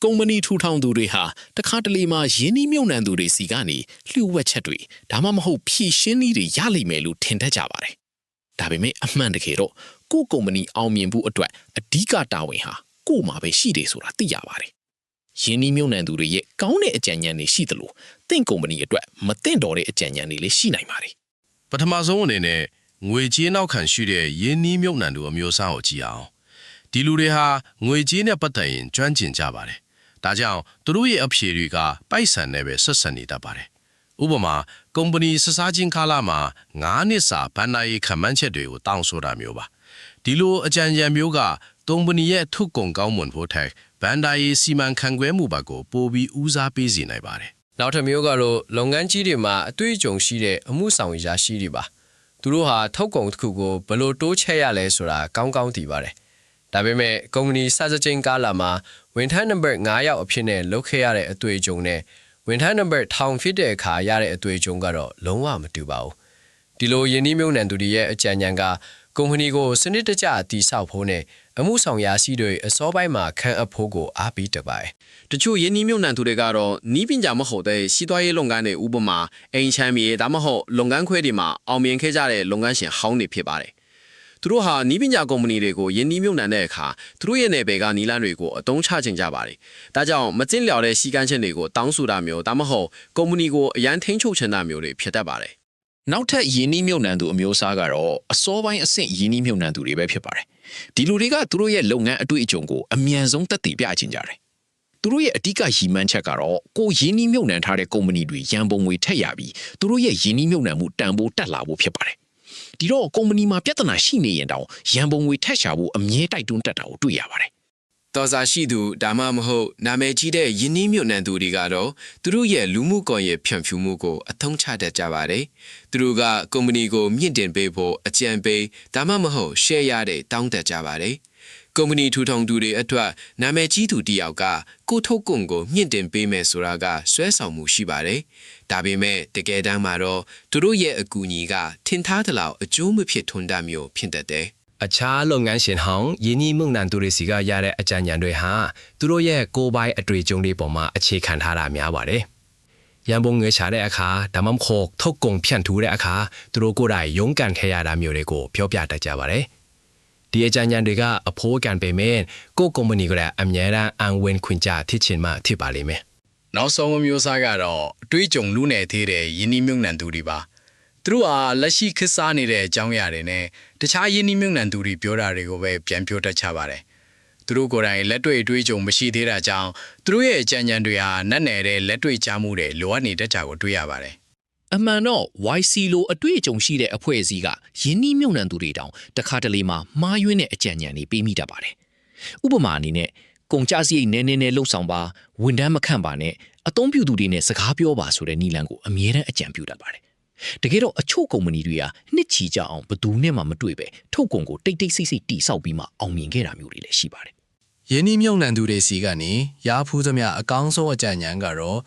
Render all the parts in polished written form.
ကုမ္ပဏီထူထောင်သူတွေဟာတခါတလေမှာယင်းနှီးမြုပ်နှံသူတွေစီကနေလျှို့ဝှက်ချက်တွေဒါမှမဟုတ်ဖြည့်ရှင်းနည်းတွေရလိမ့်မယ်လို့ထင်တတ်ကြပါတယ်။ဒါပေမဲ့အမှန်တကယ်တော့ကိုယ့်ကုမ္ပဏီအောင်မြင်ဖို့အတွက်အဓိကတာဝန်ဟာကိုယ့်မှာပဲရှိတယ်ဆိုတာသိရပါတယ်။ယင်းနှီးမြုပ်နှံသူတွေရဲ့ကောင်းတဲ့အကြံဉာဏ်တွေရှိသလိုတင့်ကုမ္ပဏီအတွက်မသင့်တော်တဲ့အကြံဉာဏ်တွေလည်းရှိနိုင်ပါတယ်။ပထမဆုံးအနေနဲ့ငွေကြေးနောက်ခံရှိတဲ့ယင်းနှီးမြုပ်နှံသူအမျိုးအစားကိုကြည့်အောင်။ဒီလူတွေဟာငွေကြေးနဲ့ပတ်သက်ရင်ကျွမ်းကျင်ကြပါတယ်။ဒါကြောင့်သူတို့ရဲ့အဖြေတွေကပိုက်ဆံနဲ့ပဲဆက်ဆက်နေတတ်ပါတယ်။ဥပမာကုမ္ပဏီစစားချင်းကာလမှာ9နှစ်စာဘဏ္ဍာရေးခံမှန်းချက်တွေကိုတောင်းဆိုတာမျိုးပါ။ဒီလိုအကြံဉာဏ်မျိုးကကုမ္ပဏီရဲ့ထုတ်ကုန်ကောင်းမွန်ဖို့ထက်ဘဏ္ဍာရေးစီမံခန့်ခွဲမှုဘက်ကိုပိုပြီးဦးစားပေးစေနိုင်ပါတယ်။နောက်တစ်မျိုးကတော့လုပ်ငန်းကြီးတွေမှာအတွေ့အကြုံရှိတဲ့အမှုဆောင်ရရှိတွေပါ။သူတို့ဟာထုတ်ကုန်တစ်ခုကိုဘယ်လိုတိုးချဲ့ရလဲဆိုတာကောင်းကောင်းသိပါတယ်။ဒါပေမဲ့ကုမ္ပဏီစစချင်းကာလမှာဝန်ထမ်းနံပါတ်9ယောက်အဖြစ်နဲ့လုပ်ခဲ့ရတဲ့အတွေ့အကြုံနဲ့ဝန်ထမ်းနံပါတ်1000ဖြစ်တဲ့အခါရတဲ့အတွေ့အကြုံကတော့လုံးဝမတူပါဘူး။ဒီလိုယင်းနှီးမြုပ်နှံသူတွေရဲ့အကြံဉာဏ်ကကုမ္ပဏီကိုစနစ်တကျတည်ဆောက်ဖို့နဲ့အမှုဆောင်ရာရှိတွေအစောပိုင်းမှာခန့်အပ်ဖို့ကိုအားပေးတတ်ပါတယ်။တချို့ယင်းနှီးမြုပ်နှံသူတွေကတော့နီးပညာမဟုတ်တဲ့စီးပွားရေးလုပ်ငန်းတွေဥပမာအိမ်ချမ်းမြေဒါမှမဟုတ်လုပ်ငန်းခွဲတွေမှာအောင်မြင်ခဲ့ကြတဲ့လုပ်ငန်းရှင်ဟောင်းတွေဖြစ်ပါတယ်။သူတို့ဟာနီးပညာကုမ္ပဏီတွေကိုယင်းနှီးမြုပ်နှံတဲ့အခါသူတို့ရဲ့နယ်ပယ်ကနီလန်းတွေကိုအသုံးချခြင်းကြပါတယ်။ဒါကြောင့်မကျင့်လျော်တဲ့စီကန်းချက်တွေကိုတောင်းဆိုတာမျိုးဒါမှမဟုတ်ကုမ္ပဏီကိုအရန်ထိန်းချုပ်ချင်တာမျိုးတွေဖြစ်တတ်ပါတယ်။နောက်ထပ်ယင်းနှီးမြုပ်နှံသူအမျိုးအစားကတော့အစောပိုင်းအဆင့်ယင်းနှီးမြုပ်နှံသူတွေပဲဖြစ်ပါတယ်။ဒီလူတွေကသူတို့ရဲ့လုပ်ငန်းအတွေ့အကြုံကိုအမြန်ဆုံးသက်သေပြခြင်းကြတယ်။သူတို့ရဲ့အဓိကရည်မှန်းချက်ကတော့ကိုယင်းနှီးမြုပ်နှံထားတဲ့ကုမ္ပဏီတွေရန်ပုံငွေထက်ရပြီးသူတို့ရဲ့ယင်းနှီးမြုပ်နှံမှုတန်ဖိုးတက်လာဖို့ဖြစ်ပါတယ်။ဒီတော့ကုမ္ပဏီမှာပြဿနာရှိနေရင်တောင်ရန်ပုံငွေထက်ရှာဖို့အမြဲတိုက်တွန်းတတ်တာကိုတွေ့ရပါတယ်။တော်စာရှိသူဒါမှမဟုတ်နာမည်ကြီးတဲ့ယင်းနှီးမြုပ်နှံသူတွေကတော့သူတို့ရဲ့လူမှုကွန်ရက်ဖြန့်ဖြူးမှုကိုအသုံးချတတ်ကြပါတယ်။သူတို့ကကုမ္ပဏီကိုမြင့်တင်ပေးဖို့အကြံပေးဒါမှမဟုတ် share ရတဲ့တောင်းတကြပါတယ်။ကုမ္ပဏီထူထောင်သူတွေအတွက်နာမည်ကြီးသူတယောက်ကကိုထုတ်ကုန်ကိုမြင့်တင်ပေးမယ်ဆိုတာကဆွဲဆောင်မှုရှိပါတယ်။ဒါပေမဲ့တကယ်တမ်းမှာတော့သူတို့ရဲ့အကူအညီကထင်ထားသလောက်အကျိုးမဖြစ်ထွန်းတာမျိုးဖြစ်တတ်တယ်။အခြားလုပ်ငန်းရှင်ဟောင်းယင်းနှီးမြုပ်နှံသူတွေစီကရတဲ့အကြံဉာဏ်တွေဟာသူတို့ရဲ့ကိုယ်ပိုင်အတွေ့အကြုံတွေပေါ်မှာအခြေခံထားတာများပါတယ်။ရန်ပုံငွေချတဲ့အခါဒါမှမဟုတ်ထုတ်ကုန်ဖြန့်ထူးတဲ့အခါသူတို့ကိုယ်တိုင်ရုန်းကန်ခဲ့ရတာမျိုးတွေကိုပြောပြတတ်ကြပါတယ်။ဒီအကြံဉာဏ်တွေကအဖိုးကန်ပေမဲ့ကိုယ့်ကုမ္ပဏီကလည်းအမြဲတမ်းအန်ဝင်ခွင့်ကြဖြစ်ချင်မှဖြစ်ပါလိမ့်မယ်။နောက်ဆုံးမျိုးစားကတော့အတွေ့အကြုံလူနယ်သေးတဲ့ယင်းနှီးမြုပ်နှံသူတွေပါ။သူတို့ဟာလက်ရှိခေတ်စားနေတဲ့အကြောင်းအရာတွေနဲ့တခြားယင်းနှီးမြုပ်နှံသူတွေပြောတာတွေကိုပဲပြန်ပြောတတ်ကြပါတယ်။သူတို့ကိုယ်တိုင်လက်တွေ့အတွေ့အကြုံမရှိသေးတာကြောင့်သူတို့ရဲ့အကြံဉာဏ်တွေဟာနက်နယ်တဲ့လက်တွေ့ကြားမှုတွေလိုအပ်နေတတ်ကြကိုတွေ့ရပါတယ်။အမှန်တော့ YC လိုအတွေ့အကြုံရှိတဲ့အဖွဲ့အစည်းကယင်းနှီးမြုပ်နှံသူတွေတောင်တခါတလေမှာမှားယွင်းတဲ့အကြံဉာဏ်တွေပေးမိတတ်ပါတယ်။ဥပမာအနေနဲ့ကုန်ကျစရိတ်နည်းနည်းနဲ့လှုပ်ဆောင်ပါဝန်ထမ်းမခန့်ပါနဲ့အသုံးပြုသူတွေနဲ့စကားပြောပါဆိုတဲ့နည်းလမ်းကိုအမြဲတမ်းအကြံပြုတတ်ပါတယ်။တကယ်တော့အချို့ကုမ္ပဏီတွေကနှစ်ချီကြအောင်ဘယ်သူနဲ့မှမတွေ့ပဲထုတ်ကုန်ကိုတိတ်တိတ်ဆိတ်ဆိတ်တိဆောက်ပြီးမှအောင်မြင်ခဲ့တာမျိုးတွေလည်းရှိပါတယ်။ယင်းနှီးမြုပ်နှံသူတွေစီကနေရဖူးသမျှအကောင်းဆုံးအကြံဉာဏ်ကတော့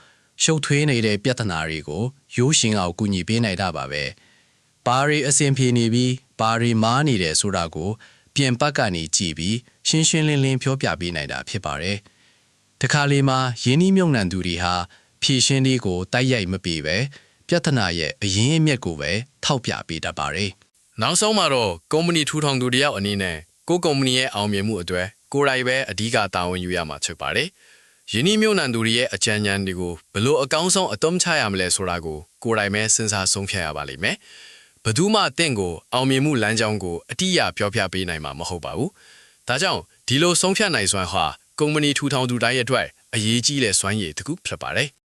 ရှုပ်ထွေးနေတဲ့ပြဿနာတွေကိုရိုးရှင်အောင်ကူညီပေးနိုင်တာပါပဲ။ဘာတွေအဆင်ပြေနေပြီးဘာတွေမားနေတယ်ဆိုတာကိုပြင်ပကနေကြည့်ပြီးရှင်းရှင်းလင်းလင်းပြောပြပေးနိုင်တာဖြစ်ပါတယ်။တခါလေမှာယင်းနှီးမြုပ်နှံသူတွေဟာဖြည့်ရှင်းလေးကိုတိုက်ရိုက်မပေးပဲပြဿနာရဲ့အရင်းအမြစ်ကိုပဲထောက်ပြပေးတတ်ပါတယ်။နောက်ဆုံးမှာတော့ကုမ္ပဏီထူထောင်သူတယောက်အနေနဲ့ကိုယ်ကုမ္ပဏီရဲ့အောင်မြင်မှုအတွက်ကိုယ်တိုင်ပဲအဓိကတာဝန်ယူရမှာဖြစ်ပါတယ်။ယင်းနှီးမြုပ်နှံသူတွေရဲ့အကြံဉာဏ်တွေကိုဘယ်လိုအကောင်းဆုံးအသုံးချရမလဲဆိုတာကိုကိုယ်တိုင်ပဲစဉ်းစားဆုံးဖြတ်ရပါလိမ့်မယ်။ဘယ်သူမှတင့်ကိုအောင်မြင်မှုလမ်းကြောင်းကိုအတိအကျပြောပြပေးနိုင်မှာမဟုတ်ပါဘူး။ဒါကြောင့်ဒီလိုဆုံးဖြတ်နိုင်စွမ်းဟာကုမ္ပဏီထူထောင်သူတိုင်းအတွက်အရေးကြီးတဲ့စွမ်းရည်တစ်ခုဖြစ်ပါတယ်။